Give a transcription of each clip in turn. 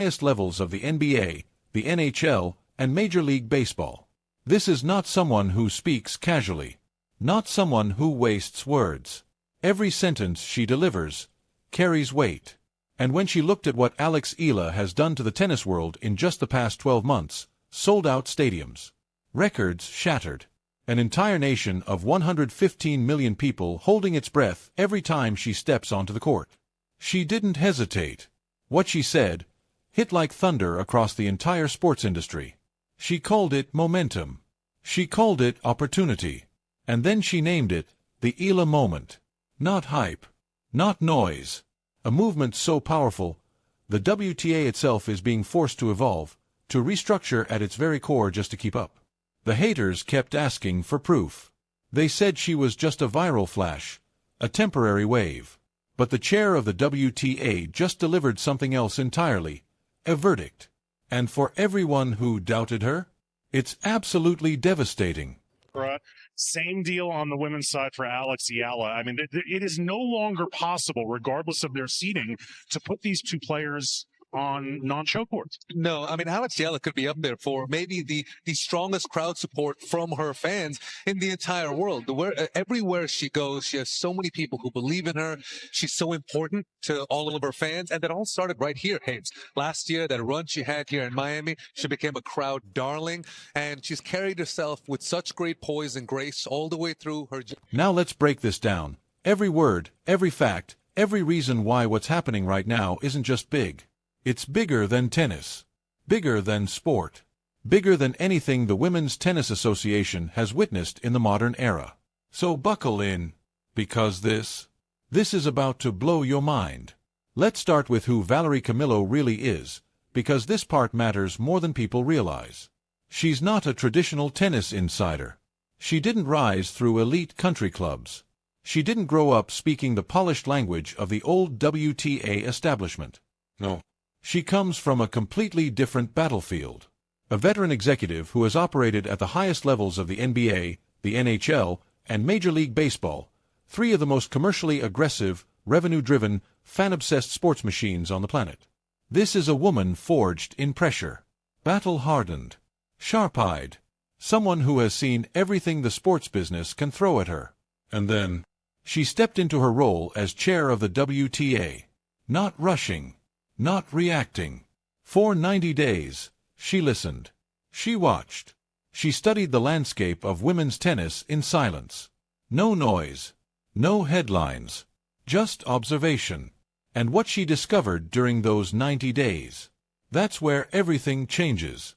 highest levels of the NBA, the NHL, and Major League Baseball. This is not someone who speaks casually, not someone who wastes words. Every sentence she delivers carries weight. And when she looked at what Alex Eala has done to the tennis world in just the past 12 months, sold-out stadiums, records shattered, an entire nation of 115 million people holding its breath every time she steps onto the court. She didn't hesitate. What she said hit like thunder across the entire sports industry. She called it momentum. She called it opportunity. And then she named it the Eala moment. Not hype. Not noise. A movement so powerful, the WTA itself is being forced to evolve, to restructure at its very core just to keep up. The haters kept asking for proof. They said she was just a viral flash, a temporary wave. But the chair of the WTA just delivered something else entirely, a verdict. And for everyone who doubted her, it's absolutely devastating. Same deal on the women's side for Alex Eala. I mean, it is no longer possible, regardless of their seeding, to put these two players on non-show courts. No, I mean, Alex Eala could be up there for maybe the strongest crowd support from her fans in the entire world. Everywhere she goes, she has so many people who believe in her. She's so important to all of her fans. And that all started right here, Hayes. Last year, that run she had here in Miami, she became a crowd darling. And she's carried herself with such great poise and grace all the way through her. Now let's break this down. Every word, every fact, every reason why what's happening right now isn't just big. It's bigger than tennis, bigger than sport, bigger than anything the Women's Tennis Association has witnessed in the modern era. So buckle in, because this is about to blow your mind. Let's start with who Valerie Camillo really is, because this part matters more than people realize. She's not a traditional tennis insider. She didn't rise through elite country clubs. She didn't grow up speaking the polished language of the old WTA establishment. No. She comes from a completely different battlefield. A veteran executive who has operated at the highest levels of the NBA, the NHL, and Major League Baseball, three of the most commercially aggressive, revenue-driven, fan-obsessed sports machines on the planet. This is a woman forged in pressure, battle-hardened, sharp-eyed, someone who has seen everything the sports business can throw at her. And then, she stepped into her role as chair of the WTA, not rushing, not reacting. For 90 days, she listened. She watched. She studied the landscape of women's tennis in silence. No noise, no headlines, just observation. And what she discovered during those 90 days. That's where everything changes.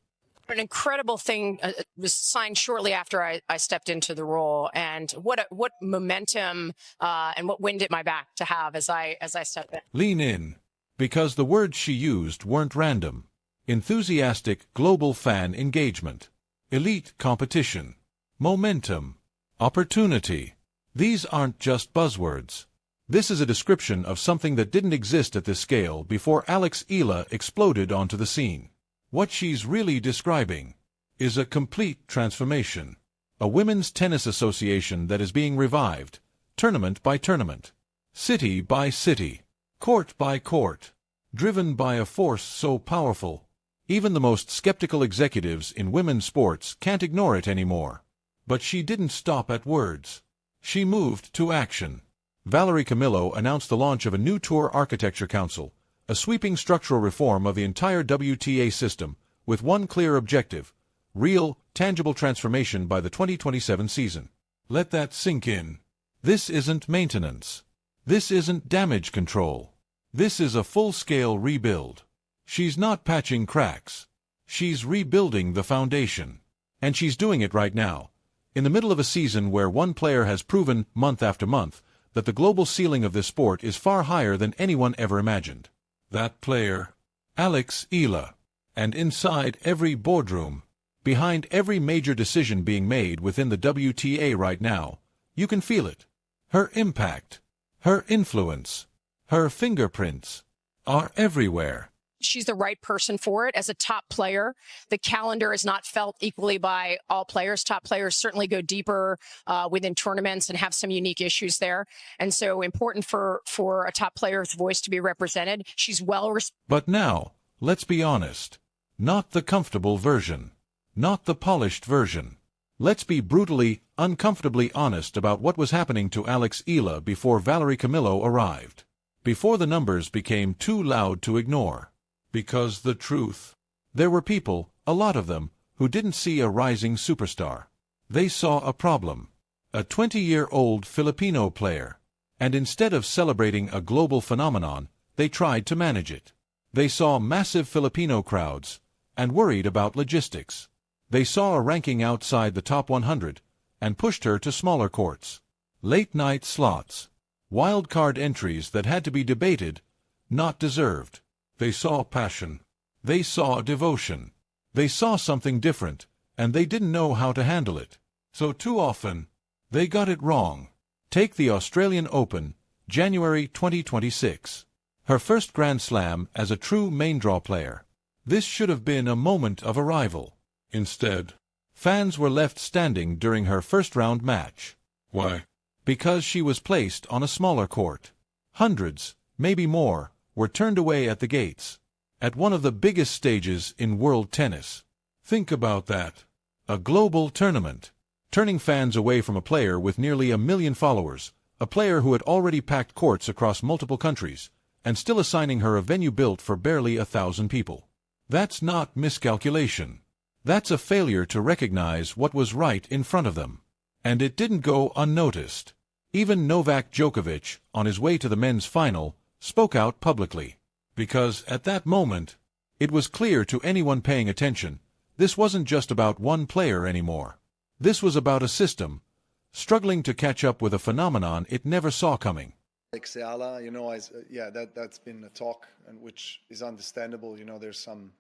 An incredible thing was signed shortly after I stepped into the role, and what momentum and what wind at my back to have as I step in. Lean in. Because the words she used weren't random. Enthusiastic global fan engagement, elite competition, momentum, opportunity. These aren't just buzzwords. This is a description of something that didn't exist at this scale before Alex Eala exploded onto the scene. What she's really describing is a complete transformation. A women's tennis association that is being revived, tournament by tournament, city by city, court by court, driven by a force so powerful, even the most skeptical executives in women's sports can't ignore it anymore. But she didn't stop at words. She moved to action. Valerie Camillo announced the launch of a new Tour Architecture Council, a sweeping structural reform of the entire WTA system, with one clear objective: real, tangible transformation by the 2027 season. Let that sink in. This isn't maintenance. This isn't damage control. This is a full-scale rebuild. She's not patching cracks. She's rebuilding the foundation. And she's doing it right now, in the middle of a season where one player has proven, month after month, that the global ceiling of this sport is far higher than anyone ever imagined. That player, Alex Eala. And inside every boardroom, behind every major decision being made within the WTA right now, you can feel it. Her impact, her influence, her fingerprints are everywhere. She's the right person for it. As a top player, the calendar is not felt equally by all players. Top players certainly go deeper within tournaments and have some unique issues there. And so important for a top player's voice to be represented. She's well respected. But now, Let's be honest. Not the comfortable version. Not the polished version. Let's be brutally, uncomfortably honest about what was happening to Alex Eala before Valerie Camillo arrived. Before the numbers became too loud to ignore. Because the truth. There were people, a lot of them, who didn't see a rising superstar. They saw a problem. A 20-year-old Filipino player. And instead of celebrating a global phenomenon, they tried to manage it. They saw massive Filipino crowds, and worried about logistics. They saw a ranking outside the top 100, and pushed her to smaller courts. Late-night slots. Wild-card entries that had to be debated, not deserved. They saw passion. They saw devotion. They saw something different, and they didn't know how to handle it. So too often, they got it wrong. Take the Australian Open, January 2026. Her first Grand Slam as a true main-draw player. This should have been a moment of arrival. Instead, fans were left standing during her first-round match. Why? Because she was placed on a smaller court. Hundreds, maybe more, were turned away at the gates. At one of the biggest stages in world tennis. Think about that. A global tournament. Turning fans away from a player with nearly 1 million followers, a player who had already packed courts across multiple countries, and still assigning her a venue built for barely 1,000 people. That's not miscalculation. That's a failure to recognize what was right in front of them. And it didn't go unnoticed. Even Novak Djokovic, on his way to the men's final, spoke out publicly. Because, at that moment, it was clear to anyone paying attention, this wasn't just about one player anymore. This was about a system, struggling to catch up with a phenomenon it never saw coming. Alex Eala, that's been a talk, and which is understandable. There's some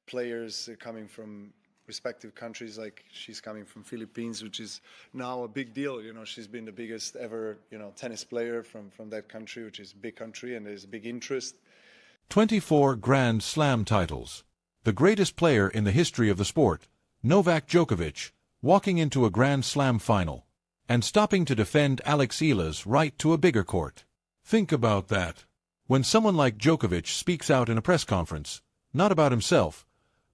players coming from respective countries, like she's coming from Philippines, which is now a big deal. She's been the biggest ever, tennis player from that country, which is a big country, and there's a big interest. 24 Grand Slam titles. The greatest player in the history of the sport, Novak Djokovic, walking into a Grand Slam final, and stopping to defend Alex Eala's right to a bigger court. Think about that. When someone like Djokovic speaks out in a press conference, not about himself,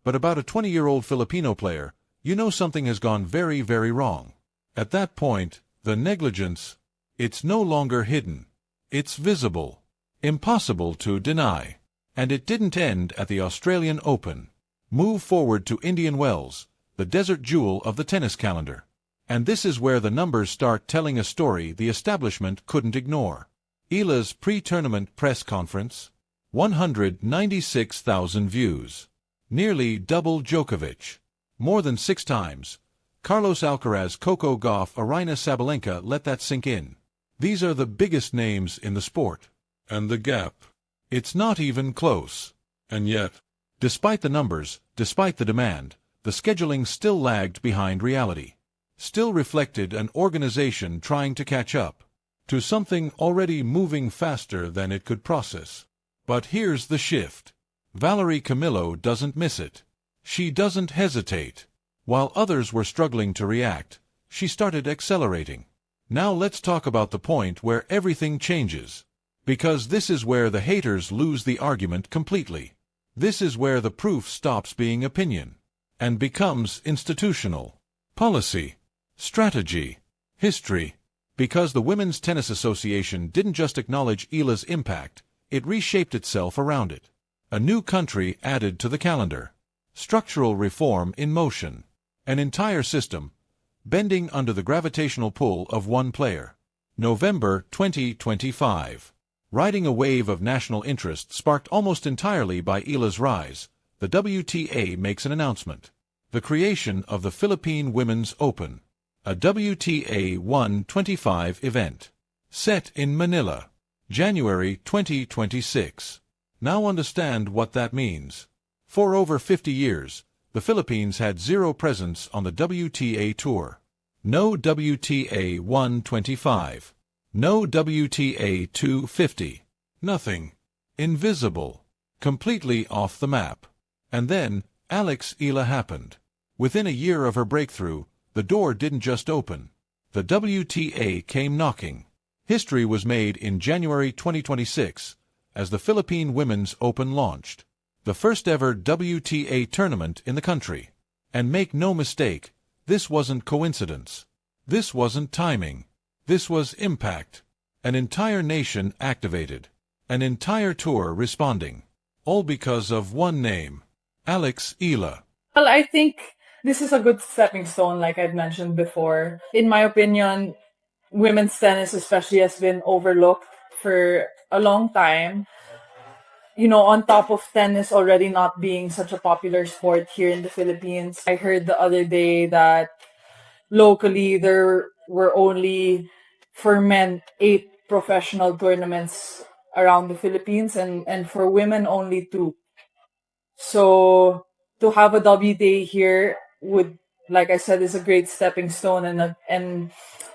but about a 20-year-old Filipino player, you know something has gone very, very wrong. At that point, the negligence, it's no longer hidden. It's visible. Impossible to deny. And it didn't end at the Australian Open. Move forward to Indian Wells, the desert jewel of the tennis calendar. And this is where the numbers start telling a story the establishment couldn't ignore. Eala's pre-tournament press conference, 196,000 views. Nearly double Djokovic. More than 6 times. Carlos Alcaraz, Coco Gauff, Aryna Sabalenka, let that sink in. These are the biggest names in the sport. And the gap. It's not even close. And yet, despite the numbers, despite the demand, the scheduling still lagged behind reality. Still reflected an organization trying to catch up to something already moving faster than it could process. But here's the shift. Valerie Camillo doesn't miss it. She doesn't hesitate. While others were struggling to react, she started accelerating. Now let's talk about the point where everything changes. Because this is where the haters lose the argument completely. This is where the proof stops being opinion and becomes institutional. Policy. Strategy. History. Because the Women's Tennis Association didn't just acknowledge Eala's impact, it reshaped itself around it. A new country added to the calendar. Structural reform in motion. An entire system, bending under the gravitational pull of one player. November 2025. Riding a wave of national interest sparked almost entirely by Eala's rise, the WTA makes an announcement. The creation of the Philippine Women's Open. A WTA 125 event. Set in Manila. January 2026. Now understand what that means. For over 50 years, the Philippines had zero presence on the WTA Tour. No WTA 125. No WTA 250. Nothing. Invisible. Completely off the map. And then, Alex Eala happened. Within a year of her breakthrough, the door didn't just open. The WTA came knocking. History was made in January 2026, as the Philippine Women's Open launched. the first ever WTA tournament in the country. And make no mistake, this wasn't coincidence. This wasn't timing. This was impact. An entire nation activated. An entire tour responding. All because of one name. Alex Eala. Well, I think this is a good stepping stone, like I've mentioned before. In my opinion, women's tennis especially has been overlooked for a long time. You know, on top of tennis already not being such a popular sport here in the Philippines, I heard the other day that locally there were only, for men, 8 professional tournaments around the Philippines, and for women only 2. So to have a WTA here would, like I said, is a great stepping stone and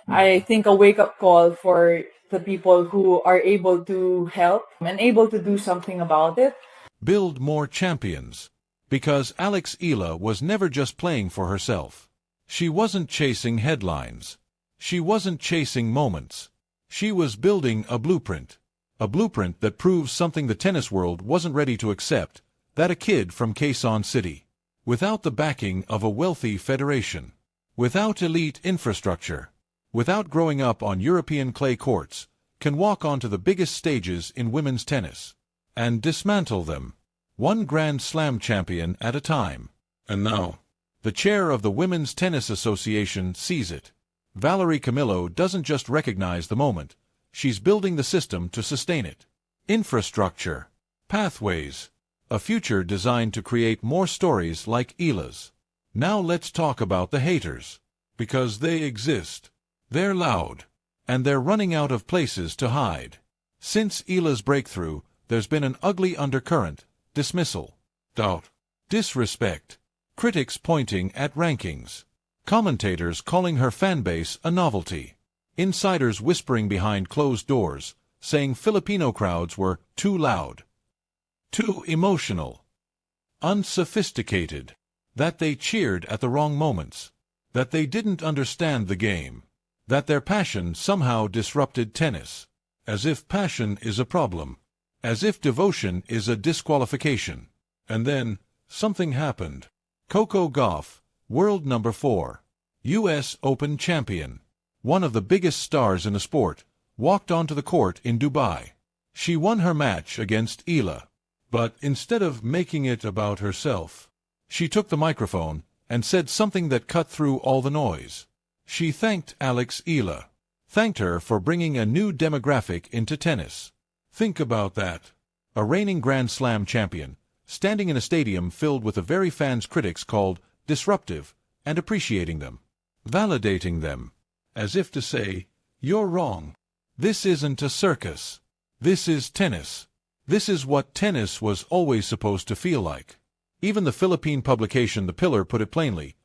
I think a wake-up call for the people who are able to help and able to do something about it. Build more champions. Because Alex Eala was never just playing for herself. She wasn't chasing headlines. She wasn't chasing moments. She was building a blueprint. A blueprint that proves something the tennis world wasn't ready to accept, that a kid from Quezon City, without the backing of a wealthy federation, without elite infrastructure, without growing up on European clay courts, can walk onto the biggest stages in women's tennis and dismantle them, one Grand Slam champion at a time. And now, the chair of the Women's Tennis Association sees it. Valerie Camillo doesn't just recognize the moment, she's building the system to sustain it. Infrastructure, pathways, a future designed to create more stories like Eala's. Now let's talk about the haters, because they exist. They're loud, and they're running out of places to hide. Since Eala's breakthrough, there's been an ugly undercurrent: dismissal, doubt, disrespect, critics pointing at rankings, commentators calling her fanbase a novelty, insiders whispering behind closed doors, saying Filipino crowds were too loud, too emotional, unsophisticated, that they cheered at the wrong moments, that they didn't understand the game, that their passion somehow disrupted tennis, as if passion is a problem, as if devotion is a disqualification. And then, something happened. Coco Gauff, world number 4, U.S. Open champion, one of the biggest stars in the sport, walked onto the court in Dubai. She won her match against Eala. But instead of making it about herself, she took the microphone and said something that cut through all the noise. She thanked Alex Eala, thanked her for bringing a new demographic into tennis. Think about that. A reigning Grand Slam champion, standing in a stadium filled with the very fans critics called disruptive, and appreciating them, validating them, as if to say, you're wrong. This isn't a circus. This is tennis. This is what tennis was always supposed to feel like. Even the Philippine publication The Pillar put it plainly,